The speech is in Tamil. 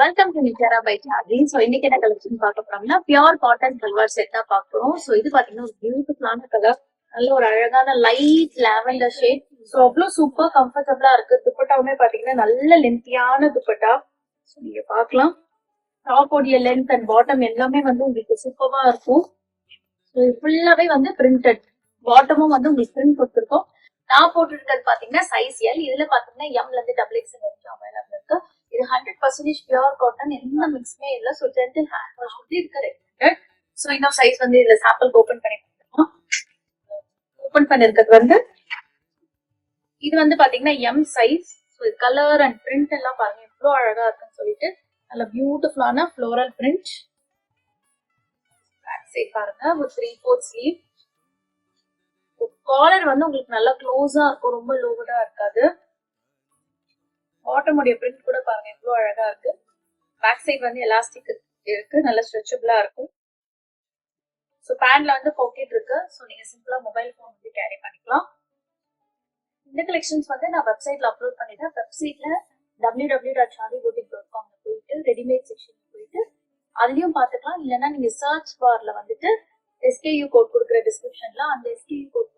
வெல்கம் டு நிச்சரா பை சார்ஜி. ஸோ இன்னைக்கு என்ன கலெக்ஷன் பார்க்க போறோம்னா பியூர் காட்டன் சல்வார் செட் தான் பார்க்குறோம். ஸோ இது பாத்தீங்கன்னா ஒரு பியூட்டிஃபுல்லான கலர், நல்ல ஒரு அழகான லைட் லாவெண்டர் ஷேட். ஸோ அவ்வளோ சூப்பர் கம்ஃபர்டபுளா இருக்கு. துப்பட்டாவுமே பாத்தீங்கன்னா நல்ல லென்த்தியான துப்பட்டா. ஸோ நீங்க பார்க்கலாம், டாப்போடைய லென்த் அண்ட் பாட்டம் எல்லாமே வந்து உங்களுக்கு சூப்பரா இருக்கும். ஸோ ஃபுல்லாவே வந்து பிரிண்டட், பாட்டமும் வந்து உங்களுக்கு பிரிண்ட் கொடுத்துருக்கோம். நான் போட்டுருக்கிறது பாத்தீங்கன்னா சைஸ் எல். இதுல பாத்தீங்கன்னா எம்ல இருந்து டபுள் எக்ஸ் வரைக்கும் அவைலபிள் இருக்கு. இது 100% பியூர் காட்டன், எந்த மிக்ஸுமே இல்ல. ஸோ ஜென்டில் ஹேண்ட் வாஷ் வந்து இருக்க ரெக்கமெண்டட். ஸோ இன்னும் சைஸ் வந்து இதுல சாம்பிள் ஓபன் பண்ணி கொடுத்துருக்கோம். ஓபன் பண்ணிருக்கிறது வந்து இது வந்து பாத்தீங்கன்னா M size. So colour and print எல்லாம் பாருங்க எவ்வளவு அழகா இருக்குன்னு சொல்லிட்டு, நல்ல பியூட்டிஃபுல்லான ஃப்ளோரல் பிரிண்ட். பேக் சைட் பாருங்க, ஒரு 3/4 ஸ்லீவ். காலர் வந்து உங்களுக்கு நல்லா க்ளோஸா இருக்கும், ரொம்ப லோவடா இருக்காது. பாட்டம் உடைய பிரிண்ட் கூட பாருங்க எவ்வளவு அழகா இருக்கு. பேக் சைடு வந்து எலாஸ்டிக் இருக்கு, நல்ல ஸ்ட்ரெச்சபிளா இருக்கும். ஸோ பேண்ட்ல வந்து பாக்கெட் இருக்கு. ஸோ நீங்க சிம்பிளா மொபைல் போன் வந்து கேரி பண்ணிக்கலாம். இந்த கலெக்ஷன்ஸ் வந்து நான் வெப்சைட்ல அப்லோட் பண்ணிட்டேன். வெப்சைட்ல www.shadiboutique.com போயிட்டு ரெடிமேட் செக்ஷன் போயிட்டு அதுலயும் பாத்துக்கலாம். இல்லைன்னா நீங்க சர்ச் பார்ல வந்துட்டு SKU கோட் கொடுக்குற டிஸ்கிரிப்ஷன்ல அந்த SKU கோட்